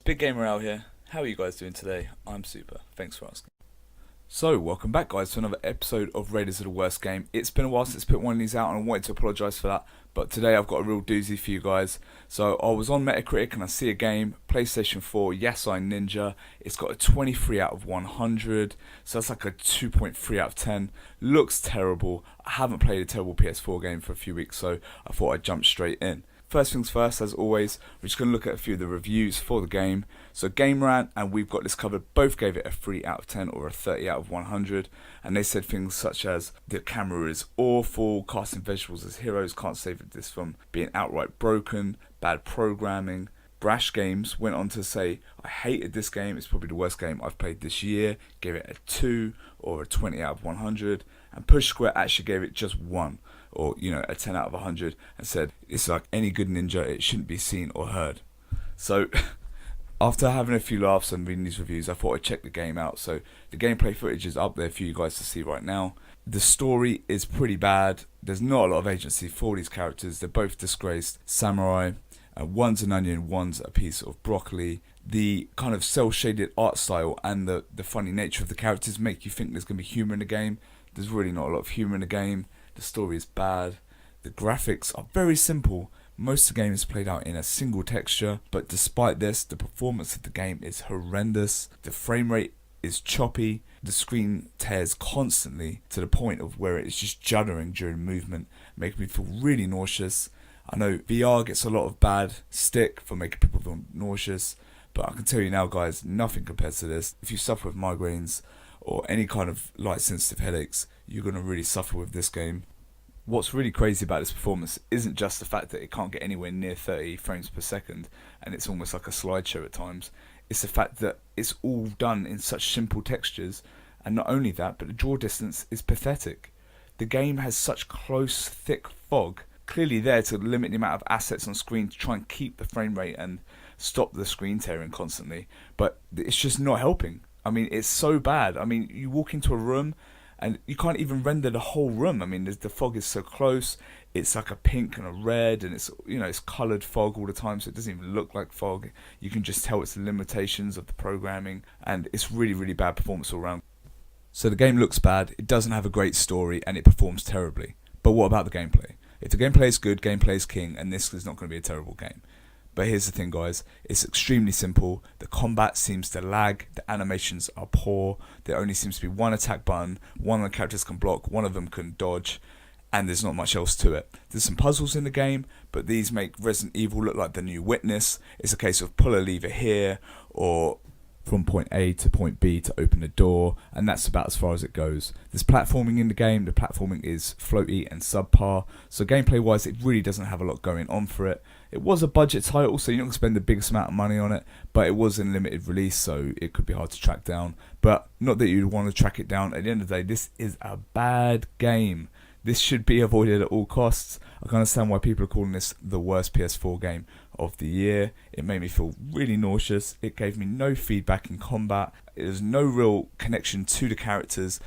Big Gamer out here. How are you guys doing today? I'm super. Thanks for asking. So, welcome back guys to another episode of Raiders of the Worst Game. It's been a while since I put one of these out and I wanted to apologise for that. But today I've got a real doozy for you guys. So, I was on Metacritic and I see a game, PlayStation 4, Yasai Ninja. It's got a 23 out of 100. So that's like a 2.3 out of 10. Looks terrible. I haven't played a terrible PS4 game for a few weeks, so I thought I'd jump straight in. First things first, as always, we're just going to look at a few of the reviews for the game. So Game Rant, and we've got this covered, both gave it a 3 out of 10 or a 30 out of 100. And they said things such as, the camera is awful, casting vegetables as heroes can't save this from being outright broken, bad programming. Brash Games went on to say, I hated this game, it's probably the worst game I've played this year, gave it a 2 or a 20 out of 100. And Push Square actually gave it just 1. Or, a 10 out of 100, and said, it's like any good ninja, it shouldn't be seen or heard. So, after having a few laughs and reading these reviews, I thought I'd check the game out. So, the gameplay footage is up there for you guys to see right now. The story is pretty bad. There's not a lot of agency for these characters. They're both disgraced samurai. One's an onion, one's a piece of broccoli. The kind of cel-shaded art style and the funny nature of the characters make you think there's going to be humour in the game. There's really not a lot of humour in the game. The story is bad. The graphics are very simple. Most of the game is played out in a single texture, but despite this, the performance of the game is horrendous. The frame rate is choppy. The screen tears constantly to the point of where it's just juddering during movement, making me feel really nauseous. I know VR gets a lot of bad stick for making people feel nauseous, but I can tell you now guys, nothing compares to this. If you suffer with migraines or any kind of light sensitive headaches, you're going to really suffer with this game. What's really crazy about this performance isn't just the fact that it can't get anywhere near 30 frames per second and it's almost like a slideshow at times. It's the fact that it's all done in such simple textures, and not only that, but the draw distance is pathetic. The game has such close, thick fog, clearly there to limit the amount of assets on screen to try and keep the frame rate and stop the screen tearing constantly, but it's just not helping. I mean, it's so bad. I mean, you walk into a room and you can't even render the whole room. I mean, the fog is so close. It's like a pink and a red, and it's coloured fog all the time, so it doesn't even look like fog. You can just tell it's the limitations of the programming, and it's really, really bad performance all around. So the game looks bad, it doesn't have a great story, and it performs terribly. But what about the gameplay? If the gameplay is good, gameplay is king, and this is not going to be a terrible game. But here's the thing guys, it's extremely simple. The combat seems to lag, the animations are poor, there only seems to be one attack button, one of the characters can block, one of them can dodge, and there's not much else to it. There's some puzzles in the game, but these make Resident Evil look like the new Witness. It's a case of pull a lever here, or from point A to point B to open a door, and that's about as far as it goes. There's platforming in the game, the platforming is floaty and subpar, so gameplay wise it really doesn't have a lot going on for it. It was a budget title, so you're not going to spend the biggest amount of money on it, but it was in limited release, so it could be hard to track down. But not that you'd want to track it down. At the end of the day, this is a bad game. This should be avoided at all costs. I can understand why people are calling this the worst PS4 game of the year. It made me feel really nauseous. It gave me no feedback in combat. There's no real connection to the characters.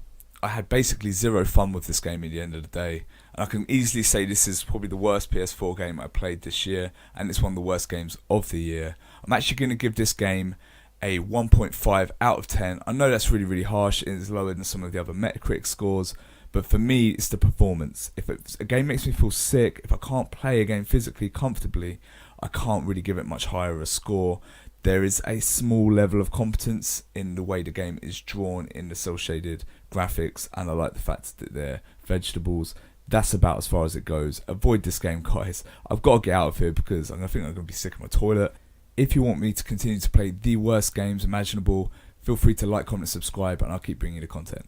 I had basically zero fun with this game at the end of the day. And I can easily say this is probably the worst PS4 game I played this year, and it's one of the worst games of the year. I'm actually going to give this game a 1.5 out of 10. I know that's really, really harsh. It is lower than some of the other Metacritic scores. But for me, it's the performance. If a game makes me feel sick, if I can't play a game physically comfortably, I can't really give it much higher a score. There is a small level of competence in the way the game is drawn in the cel-shaded graphics, and I like the fact that they're vegetables. That's about as far as it goes. Avoid this game, guys. I've got to get out of here because I think I'm going to be sick of my toilet. If you want me to continue to play the worst games imaginable, feel free to like, comment, subscribe, and I'll keep bringing you the content.